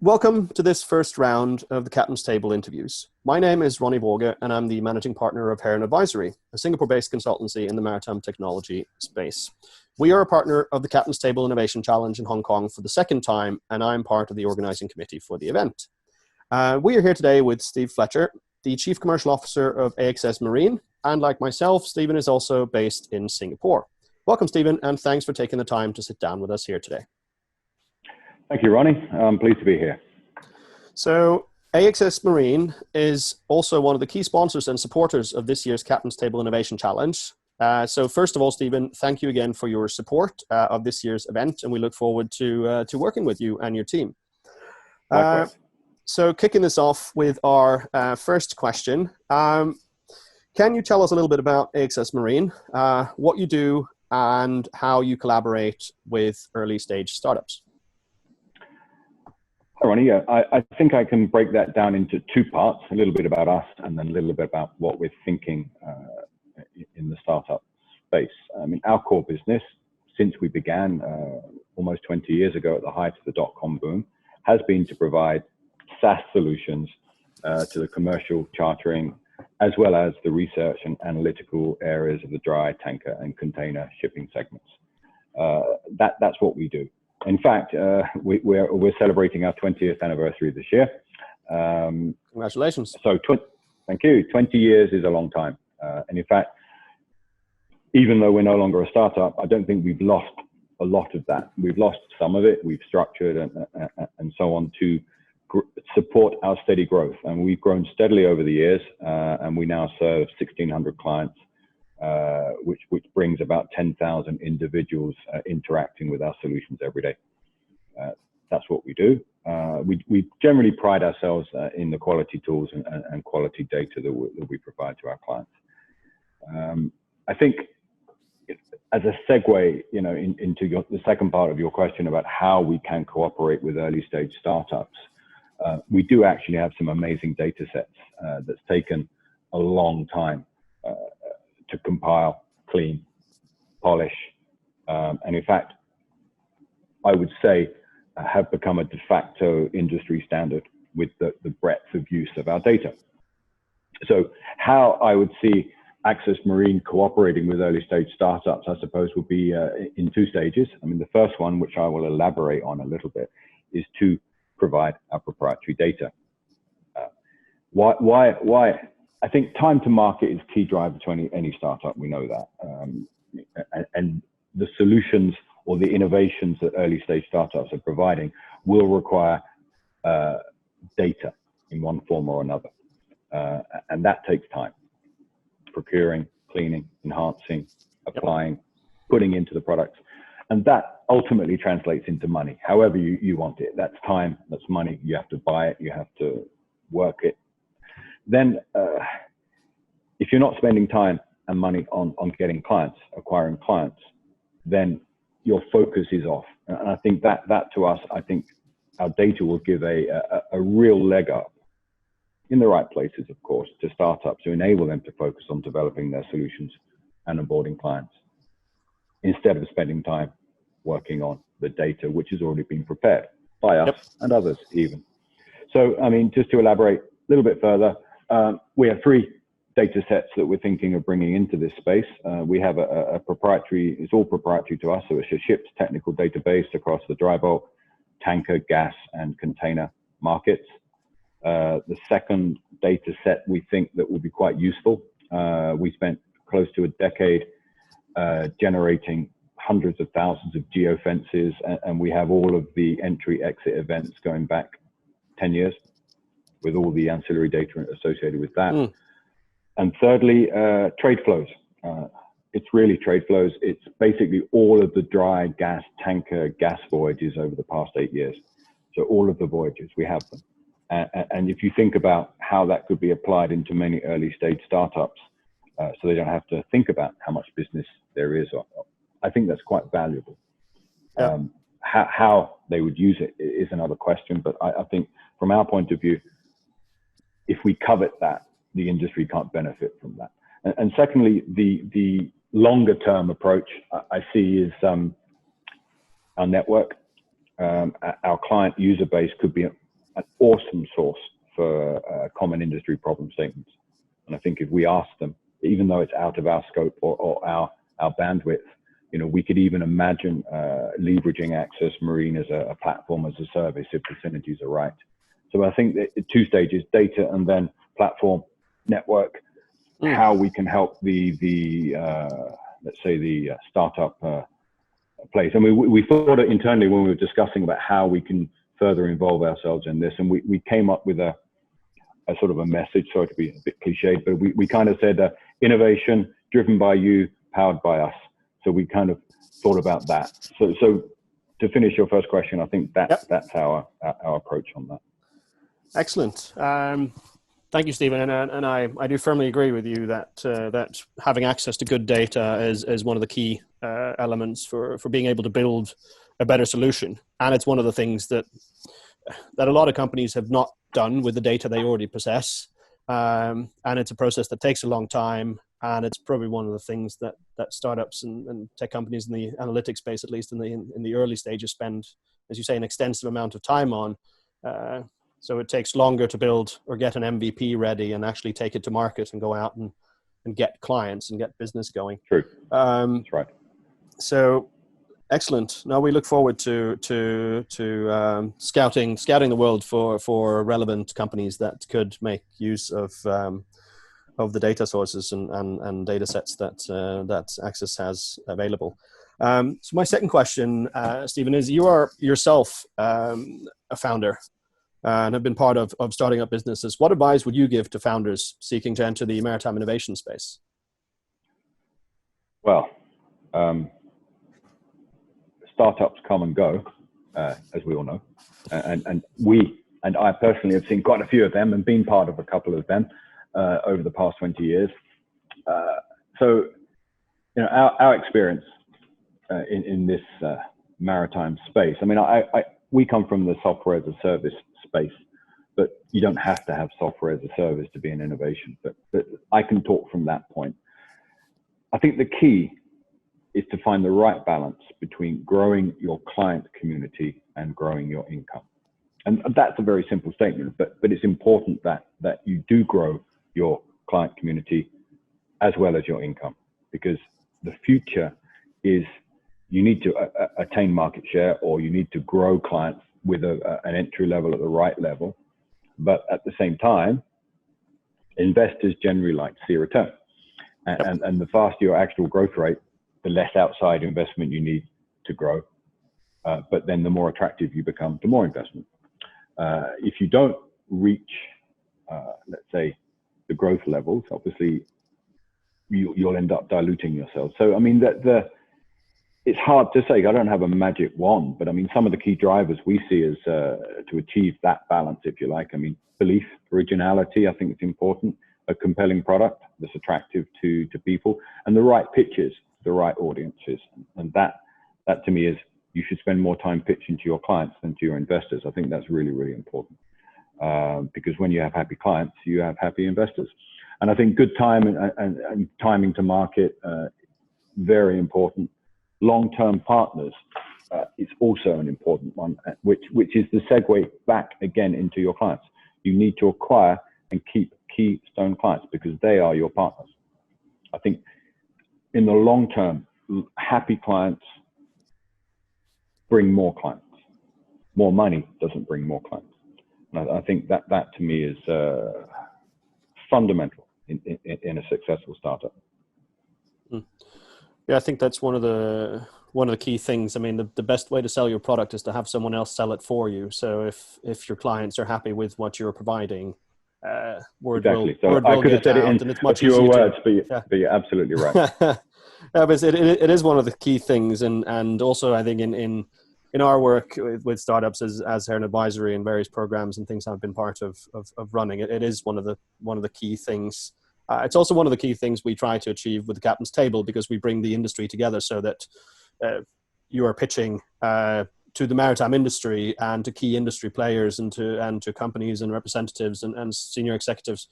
Welcome to this first round of the Captain's Table interviews. My name is Ronny Waage, and I'm the managing partner of Heron Advisory, a Singapore-based consultancy in the maritime technology space. We are a partner of the Captain's Table Innovation Challenge in Hong Kong for the second time, and I'm part of the organizing committee for the event. We are here today with Steve Fletcher, the Chief Commercial Officer of AXSMarine, and like myself, Stephen is also based in Singapore. Welcome, Stephen, and thanks for taking the time to sit down with us here today. Thank you, Ronny. I'm pleased to be here. So AXSMarine is also one of the key sponsors and supporters of this year's Captain's Table Innovation Challenge. So first of all, Stephen, thank you again for your support of this year's event, and we look forward to working with you and your team. So kicking this off with our first question, can you tell us a little bit about AXSMarine, what you do, and how you collaborate with early stage startups? Hi, Ronny. I think I can break that down into two parts, a little bit about us and then a little bit about what we're thinking in the startup space. I mean, our core business, since we began almost 20 years ago at the height of the dot-com boom, has been to provide SaaS solutions to the commercial chartering, as well as the research and analytical areas of the dry, tanker, and container shipping segments. That's what we do. In fact, we're celebrating our 20th anniversary this year. Congratulations. So thank you. 20 years is a long time. And in fact, even though we're no longer a startup, I don't think we've lost a lot of that. We've lost some of it. We've structured and so on to support our steady growth. And we've grown steadily over the years, and we now serve 1,600 clients, which brings about 10,000 individuals interacting with our solutions every day. That's what we do. We generally pride ourselves in the quality tools and quality data that we provide to our clients. I think as a segue, into the second part of your question about how we can cooperate with early stage startups, we do actually have some amazing data sets that's taken a long time to compile, clean, polish, and in fact, I would say have become a de facto industry standard with the breadth of use of our data. So how I would see AXSMarine cooperating with early stage startups, I suppose, would be in two stages. I mean, the first one, which I will elaborate on a little bit, is to provide our proprietary data. Why? I think time to market is key driver to any startup. We know that, and the solutions or the innovations that early stage startups are providing will require data in one form or another, and that takes time. Procuring, cleaning, enhancing, applying, putting into the products, and that ultimately translates into money. However you want it, that's time, that's money. You have to buy it, you have to work it. Then if you're not spending time and money on getting clients, acquiring clients, then your focus is off. And I think that to us, I think our data will give a real leg up in the right places, of course, to startups to enable them to focus on developing their solutions and onboarding clients, instead of spending time working on the data, which has already been prepared by us and others even. So, I mean, just to elaborate a little bit further, we have three data sets that we're thinking of bringing into this space. We have a proprietary, it's all proprietary to us, so it's a ship's technical database across the dry bulk, tanker, gas, and container markets. The second data set we think that will be quite useful. We spent close to a decade generating hundreds of thousands of geofences, and we have all of the entry-exit events going back 10 years with all the ancillary data associated with that. And thirdly, trade flows. It's really trade flows. It's basically all of the dry gas tanker gas voyages over the past 8 years. So all of the voyages, we have them. And if you think about how that could be applied into many early stage startups, so they don't have to think about how much business there is, I think that's quite valuable. How they would use it is another question, but I think from our point of view, if we covet that, the industry can't benefit from that. And secondly, the longer term approach I see is our network. Our client user base could be an awesome source for common industry problem statements. And I think if we ask them, even though it's out of our scope or our bandwidth, you know, we could even imagine leveraging AXSMarine as a platform as a service if the synergies are right. So I think that 2 stages, data and then platform network, how we can help the let's say the startup place. I mean, we thought it internally when we were discussing about how we can further involve ourselves in this, and we came up with a sort of a message, sorry to be a bit cliched, but we kind of said innovation driven by you, powered by us. So we kind of thought about that. So to finish your first question, I think that's our approach on that. Excellent. Thank you, Stephen. And I do firmly agree with you that having access to good data is one of the key elements for being able to build a better solution. And it's one of the things that a lot of companies have not done with the data they already possess. And it's a process that takes a long time. And it's probably one of the things that startups and tech companies in the analytics space, at least in the early stages, spend, as you say, an extensive amount of time on. So it takes longer to build or get an MVP ready and actually take it to market and go out and get clients and get business going. True. That's right. So excellent. Now we look forward to scouting the world for relevant companies that could make use of the data sources and data sets that AXS has available. So my second question, Stephen, is you are yourself a founder and have been part of starting up businesses. What advice would you give to founders seeking to enter the maritime innovation space? Well, startups come and go, as we all know, and I personally have seen quite a few of them and been part of a couple of them over the past 20 years. So, you know, our experience in this maritime space. I mean, we come from the software as a service space, but you don't have to have software as a service to be an innovation. But I can talk from that point. I think the key is to find the right balance between growing your client community and growing your income. And that's a very simple statement, but it's important that you do grow your client community as well as your income, because the future is you need to attain market share, or you need to grow clients with an entry level at the right level. But at the same time, investors generally like to see a return. And the faster your actual growth rate, the less outside investment you need to grow. But then the more attractive you become to more investment. If you don't reach, let's say, the growth levels, obviously you'll end up diluting yourself. So, I mean, it's hard to say. I don't have a magic wand, but I mean, some of the key drivers we see is to achieve that balance, if you like. I mean, belief, originality, I think it's important, a compelling product that's attractive to people, and the right pitches, the right audiences. And that to me is, you should spend more time pitching to your clients than to your investors. I think that's really, really important. Because when you have happy clients, you have happy investors. And I think good time and timing to market, very important. Long-term partners is also an important one, which is the segue back again into your clients. You need to acquire and keep keystone clients because they are your partners. I think in the long term, happy clients bring more clients. More money doesn't bring more clients. And I think that to me is fundamental in a successful startup. Yeah, I think that's one of the key things. I mean, the best way to sell your product is to have someone else sell it for you. So if your clients are happy with what you're providing, word will get out, and it's much easier. Fewer words, but you're absolutely right. Yeah, but it is one of the key things, and also I think in our work with startups as Heron Advisory and various programs and things I've been part of running, it is one of the key things. It's also one of the key things we try to achieve with the Captain's Table, because we bring the industry together so that you are pitching to the maritime industry and to key industry players and to companies and representatives and senior executives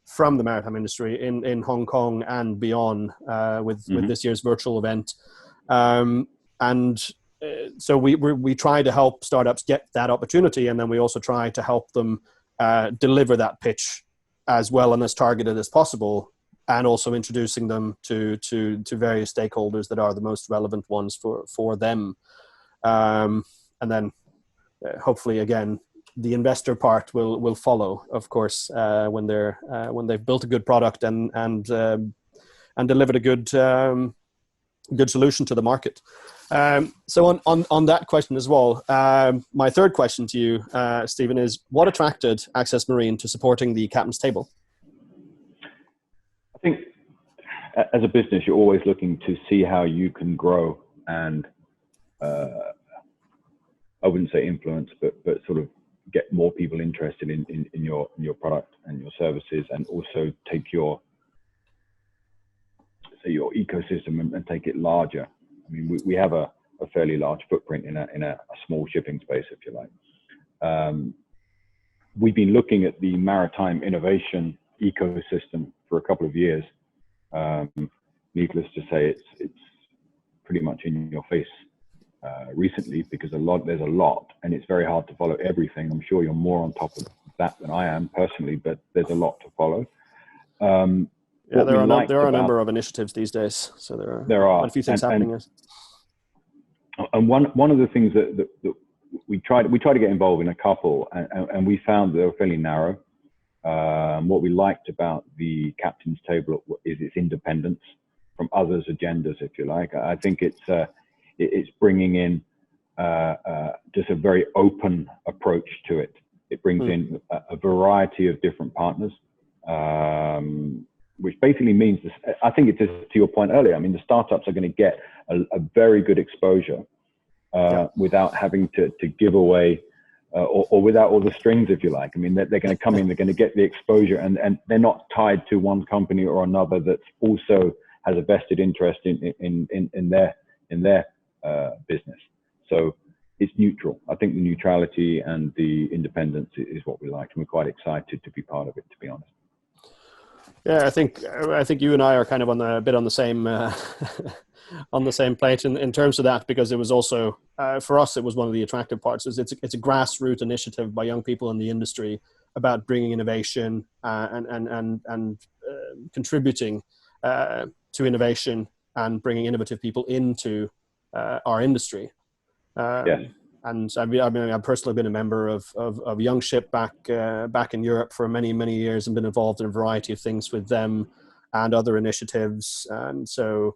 from the maritime industry in Hong Kong and beyond with this year's virtual event. And so we try to help startups get that opportunity, and then we also try to help them deliver that pitch as well and as targeted as possible, and also introducing them to various stakeholders that are the most relevant ones for them. And then hopefully, again, the investor part will follow, of course, when they've built a good product and delivered a good solution to the market. So on that question as well, my third question to you, Stephen, is what attracted AXSMarine to supporting the captain's table? I think as a business, you're always looking to see how you can grow and I wouldn't say influence, but sort of get more people interested in your product and your services, and also take your ecosystem and take it larger. I mean, we have a fairly large footprint in a small shipping space, if you like. We've been looking at the maritime innovation ecosystem for a couple of years. Needless to say, it's pretty much in your face recently, because there's a lot, and it's very hard to follow everything. I'm sure you're more on top of that than I am personally, but there's a lot to follow. Yeah, there are a number of initiatives these days, so there are a few things happening. And one of the things that we try to get involved in a couple, and we found they were fairly narrow. What we liked about the captain's table is its independence from others' agendas, if you like. I think it's bringing in just a very open approach to it. It brings in a variety of different partners, which basically means this, I think it's just to your point earlier. I mean, the startups are going to get a very good exposure without having to give away or without all the strings, if you like. I mean, they're going to come in, they're going to get the exposure, and they're not tied to one company or another that also has a vested interest in their business. So it's neutral. I think the neutrality and the independence is what we like, and we're quite excited to be part of it, to be honest. Yeah, I think you and I are kind of on the same on the same plate in terms of that, because it was also for us, it was one of the attractive parts. It's a grassroots initiative by young people in the industry about bringing innovation and contributing to innovation and bringing innovative people into our industry. Yes. And I mean, I've personally been a member of Young Ship back in Europe for many, many years, and been involved in a variety of things with them and other initiatives. And so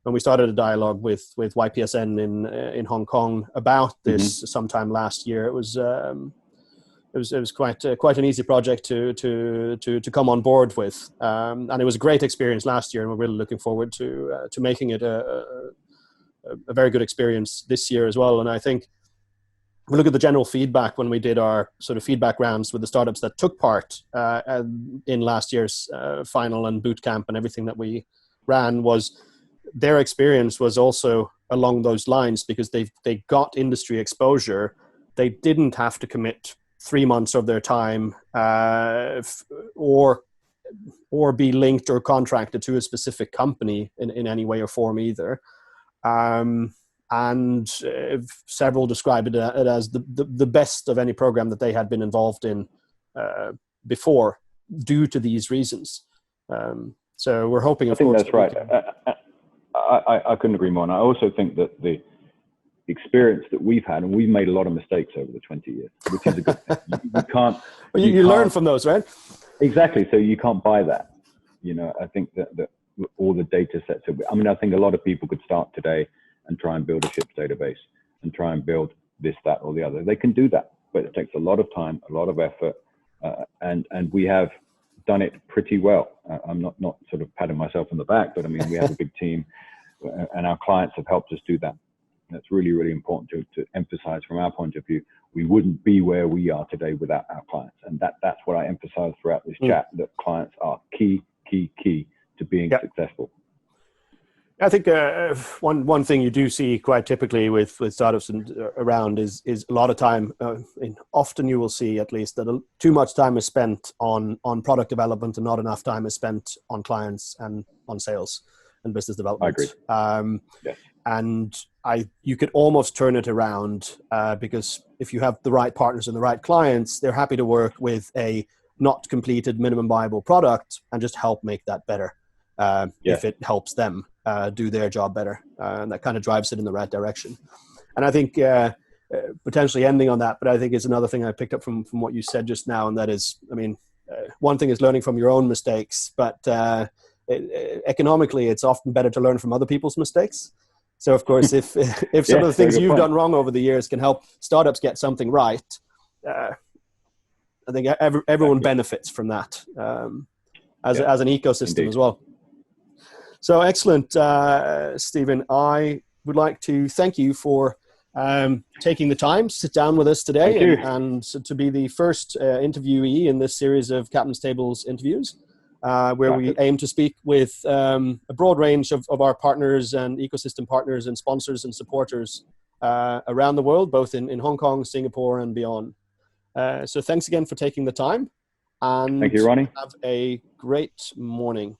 when we started a dialogue with YPSN in Hong Kong about this sometime last year, it was quite an easy project to come on board with, and it was a great experience last year, and we're really looking forward to making it a very good experience this year as well. And I think we look at the general feedback when we did our sort of feedback rounds with the startups that took part in last year's final and boot camp and everything that we ran, was their experience was also along those lines, because they got industry exposure. They didn't have to commit 3 months of their time or be linked or contracted to a specific company in any way or form either. And several described it as the best of any program that they had been involved in before, due to these reasons. So we're hoping. I think that's right. I couldn't agree more. And I also think that the experience that we've had, and we've made a lot of mistakes over the 20 years, which is a good thing. You can't. Well, you learn from those, right? Exactly. So you can't buy that. You know, I think that all the data sets. I mean, I think a lot of people could start today and try and build a ship's database and try and build this, that, or the other. They can do that, but it takes a lot of time, a lot of effort, and we have done it pretty well. I'm not sort of patting myself on the back, but I mean, we have a big team, and our clients have helped us do that. That's really, really important to emphasize from our point of view. We wouldn't be where we are today without our clients, and that's what I emphasize throughout this chat, that clients are key to being successful. I think one thing you do see quite typically with startups around is a lot of time. Often you will see, at least, that too much time is spent on product development and not enough time is spent on clients and on sales and business development. I agree. Yes. and you could almost turn it around because if you have the right partners and the right clients, they're happy to work with a not completed minimum viable product and just help make that better if it helps them do their job better. And that kind of drives it in the right direction. And I think potentially ending on that, but I think it's another thing I picked up from what you said just now, and that is, I mean, one thing is learning from your own mistakes, but economically, it's often better to learn from other people's mistakes. So, of course, if some of the things you've done wrong over the years can help startups get something right, I think everyone benefits from that as an ecosystem as well. So, excellent, Stephen. I would like to thank you for taking the time to sit down with us today and to be the first interviewee in this series of Captain's Tables interviews, where we aim to speak with a broad range of our partners and ecosystem partners and sponsors and supporters around the world, both in Hong Kong, Singapore, and beyond. So thanks again for taking the time. And thank you, Ronny. Have a great morning.